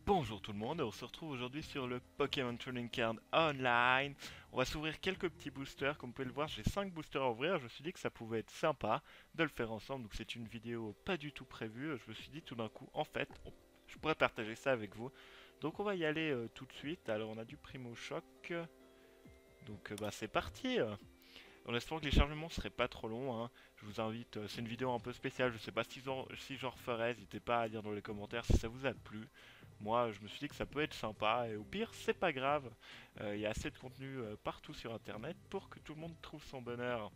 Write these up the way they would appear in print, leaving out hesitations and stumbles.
Bonjour tout le monde, on se retrouve aujourd'hui sur le Pokémon Trading Card Online. On va s'ouvrir quelques petits boosters, comme vous pouvez le voir j'ai 5 boosters à ouvrir, je me suis dit que ça pouvait être sympa de le faire ensemble, donc c'est une vidéo pas du tout prévue, je me suis dit tout d'un coup, en fait, je pourrais partager ça avec vous. Donc on va y aller tout de suite, alors on a du Primo Choc, donc bah c'est parti. En espérant que les chargements seraient pas trop longs, hein. Je vous invite, c'est une vidéo un peu spéciale, je sais pas si j'en referai, n'hésitez pas à dire dans les commentaires si ça vous a plu. Moi, je me suis dit que ça peut être sympa, et au pire, c'est pas grave. Il y a assez de contenu partout sur internet pour que tout le monde trouve son bonheur.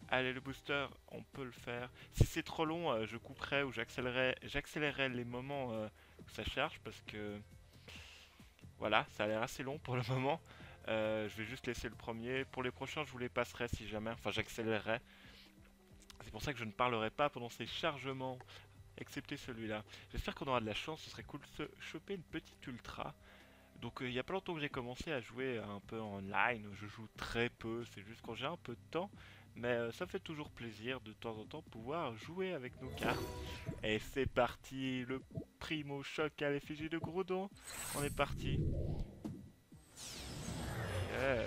Allez, le booster, on peut le faire. Si c'est trop long, je couperai ou j'accélérerai les moments où ça charge parce que voilà, ça a l'air assez long pour le moment. Je vais juste laisser le premier. Pour les prochains, je vous les passerai si jamais. Enfin, j'accélérerai. C'est pour ça que je ne parlerai pas pendant ces chargements, excepté celui-là. J'espère qu'on aura de la chance. Ce serait cool de se choper une petite ultra. Donc, il n'y a pas longtemps que j'ai commencé à jouer un peu en online. Je joue très peu. C'est juste quand j'ai un peu de temps. Mais ça fait toujours plaisir de temps en temps pouvoir jouer avec nos cartes. Et c'est parti. Le primo choc à l'effigie de Groudon. On est parti. Yeah.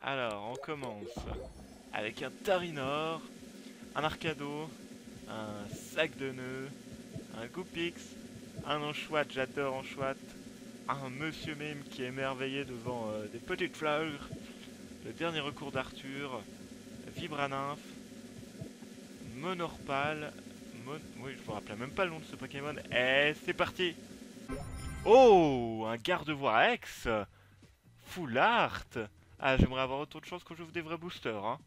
Alors, on commence avec un Tarinor, un Arcado, un sac de nœuds, un Goopix, un Anchoite, j'adore Anchoite, un Monsieur Mime qui est émerveillé devant des petites fleurs, le dernier recours d'Arthur, Vibranymph, Monorpal, oui, je me rappelle même pas le nom de ce Pokémon, et c'est parti. Oh, un Gardevoir X, Full Art. Ah, j'aimerais avoir autant de chance quand j'ouvre des vrais boosters, hein.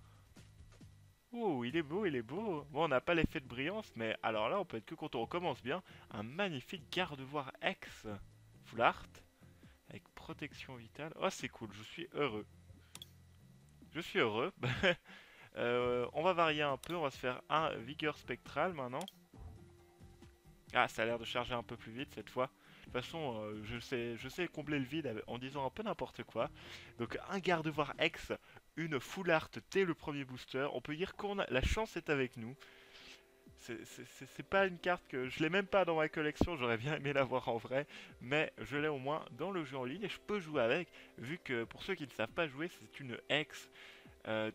Oh, il est beau, il est beau. Bon, on n'a pas l'effet de brillance, mais alors là, on peut être que quand on recommence bien. Un magnifique garde-voir X Full Art avec protection vitale. Oh, c'est cool, je suis heureux. Je suis heureux. On va varier un peu, on va se faire un vigueur spectral maintenant. Ah, ça a l'air de charger un peu plus vite cette fois. De toute façon, je sais combler le vide en disant un peu n'importe quoi. Donc un garde-voir X, une full art dès le premier booster. On peut dire qu'on a la chance est avec nous. C'est pas une carte que je l'ai même pas dans ma collection, j'aurais bien aimé l'avoir en vrai, mais je l'ai au moins dans le jeu en ligne et je peux jouer avec, vu que pour ceux qui ne savent pas jouer, c'est une X.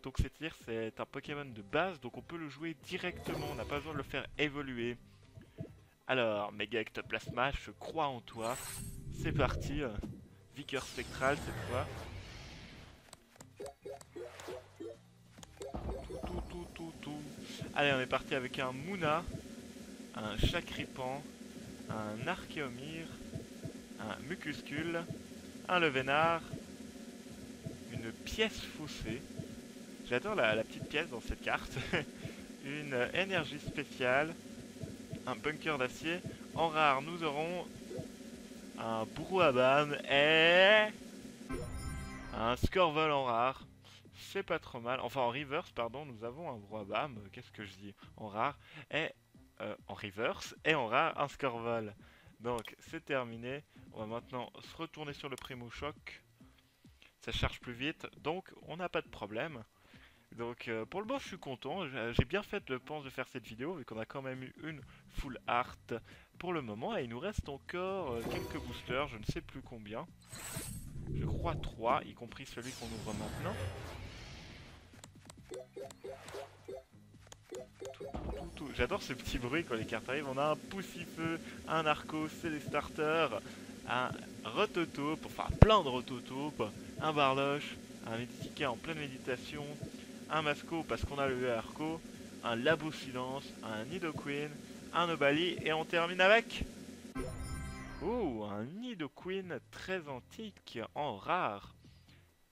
Donc c'est-à-dire c'est un Pokémon de base, donc on peut le jouer directement, on n'a pas besoin de le faire évoluer. Alors, Mega Ectoplasma, je crois en toi. C'est parti. Vigueur spectrale cette fois. Tout. Allez, on est parti avec un Muna, un Chakripan, un Archeomir, un Mucuscule, un Levénard, une pièce faussée. J'adore la petite pièce dans cette carte. Une énergie spéciale, un bunker d'acier. En rare, nous aurons un Brouhaban et un Scorvol en rare. C'est pas trop mal. Enfin, en reverse, pardon, nous avons un Brouhaban. Qu'est-ce que je dis? En rare. Et en reverse. Et en rare, un Scorvol. Donc, c'est terminé. On va maintenant se retourner sur le Primo Choc. Ça charge plus vite. Donc, on n'a pas de problème. Donc, pour le moment, je suis content. J'ai bien fait, je pense, de faire cette vidéo, vu qu'on a quand même eu une full art pour le moment. Et il nous reste encore quelques boosters, je ne sais plus combien. Je crois 3, y compris celui qu'on ouvre maintenant. J'adore ce petit bruit quand les cartes arrivent. On a un Poussifeu, un Arco, c'est des starters, un Rototope, enfin plein de Rototope, un Barloche, un Méditica en pleine méditation, un Masco parce qu'on a le Arco, un Labo Silence, un Nidoqueen, un Obali et on termine avec... Oh, un Nidoqueen très antique en rare.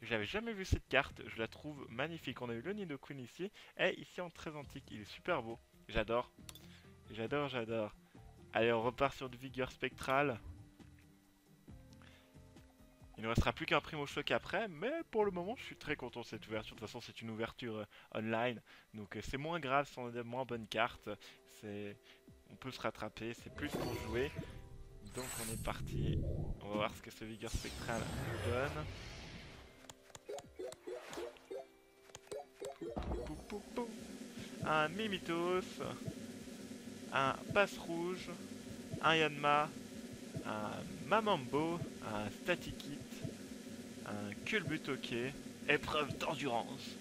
J'avais jamais vu cette carte, je la trouve magnifique. On a eu le Nidoqueen ici, et ici en très antique, il est super beau. J'adore, j'adore. Allez, on repart sur du vigueur spectral. Il ne restera plus qu'un primo choc après, mais pour le moment, je suis très content de cette ouverture. De toute façon, c'est une ouverture online, donc c'est moins grave si on a de moins bonnes cartes. On peut se rattraper, c'est plus pour jouer. Donc on est parti. On va voir ce que ce vigueur spectral nous donne. Un Mimitos, un passe rouge, un Yanma, un Mamambo, un Statikit, un Culbutoke, épreuve d'endurance,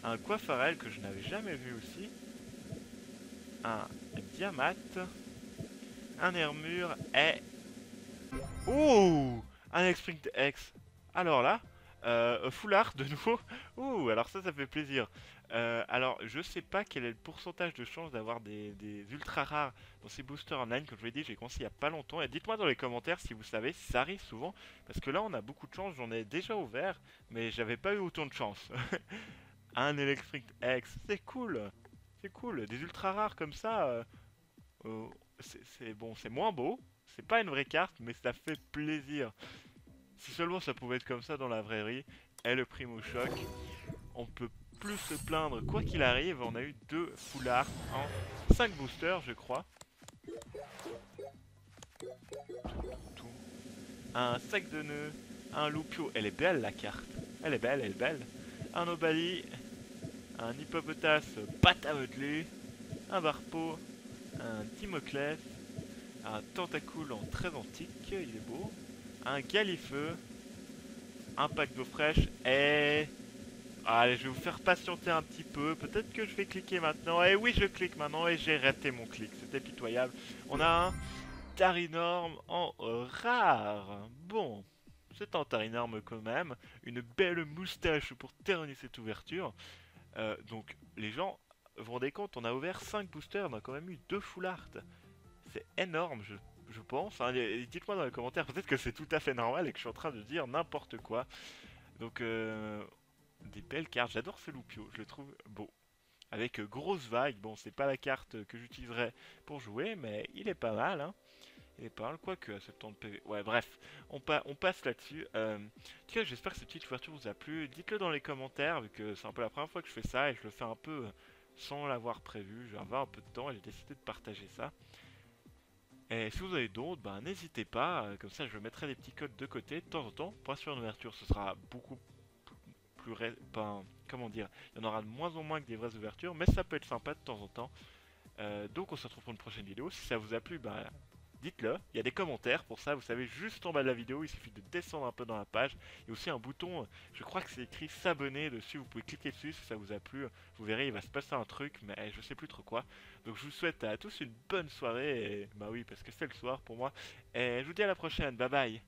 un Coiffarel que je n'avais jamais vu aussi, un Diamat, un Hermure et... Ouh, un X-Sprint X. Alors là, Foulard de nouveau. Ouh, alors ça fait plaisir. Alors, je sais pas quel est le pourcentage de chance d'avoir des ultra rares dans ces boosters online. Comme je vous l'ai dit, j'ai commencé il y a pas longtemps. Et dites-moi dans les commentaires si vous savez si ça arrive souvent. Parce que là, on a beaucoup de chance. J'en ai déjà ouvert, mais j'avais pas eu autant de chance. Un Electric X, c'est cool. C'est cool. Des ultra rares comme ça, euh, c'est bon, c'est moins beau. C'est pas une vraie carte, mais ça fait plaisir. Si seulement ça pouvait être comme ça dans la vraie vie, et le Primo Choc, on peut plus se plaindre. Quoi qu'il arrive, on a eu 2 foulards en 5 boosters, je crois. Un sac de nœuds, un Lupio. Elle est belle la carte. Elle est belle, elle est belle. Un Obali, un Hippopotas pâte à modeler, un Barpo, un Timoclès, un Tentacool en très antique, il est beau, un Galifeu, un pack d'eau fraîche et... Allez, je vais vous faire patienter un petit peu. Peut-être que je vais cliquer maintenant. Et oui, je clique maintenant et j'ai raté mon clic. C'était pitoyable. On a un Tarinorm en rare. Bon, c'est un Tarinorm quand même. Une belle moustache pour terminer cette ouverture. Donc, les gens, vous vous rendez compte, on a ouvert 5 boosters. On a quand même eu 2 full art. C'est énorme, je pense. Hein. Dites-moi dans les commentaires, peut-être que c'est tout à fait normal et que je suis en train de dire n'importe quoi. Donc, des belles cartes. J'adore ce Lupio, je le trouve beau. Avec grosse vague. Bon, c'est pas la carte que j'utiliserais pour jouer, mais il est pas mal. Hein. Il est pas mal, quoique à 70 PV. Ouais, bref, on passe là-dessus. En tout cas, j'espère que cette petite ouverture vous a plu. Dites-le dans les commentaires, vu que c'est un peu la première fois que je fais ça et je le fais un peu sans l'avoir prévu. J'ai avoir un peu de temps et j'ai décidé de partager ça. Et si vous avez d'autres, ben, n'hésitez pas, comme ça je mettrai des petits codes de côté de temps en temps. Pour assurer une ouverture, ce sera beaucoup plus... Ben, comment dire, il y en aura de moins en moins que des vraies ouvertures, mais ça peut être sympa de temps en temps. Donc on se retrouve pour une prochaine vidéo. Si ça vous a plu, ben, dites-le. Il y a des commentaires pour ça, vous savez, juste en bas de la vidéo, il suffit de descendre un peu dans la page. Il y a aussi un bouton, je crois que c'est écrit s'abonner dessus, vous pouvez cliquer dessus si ça vous a plu. Vous verrez, il va se passer un truc, mais je sais plus trop quoi. Donc je vous souhaite à tous une bonne soirée, et bah oui, parce que c'est le soir pour moi. Et je vous dis à la prochaine, bye bye.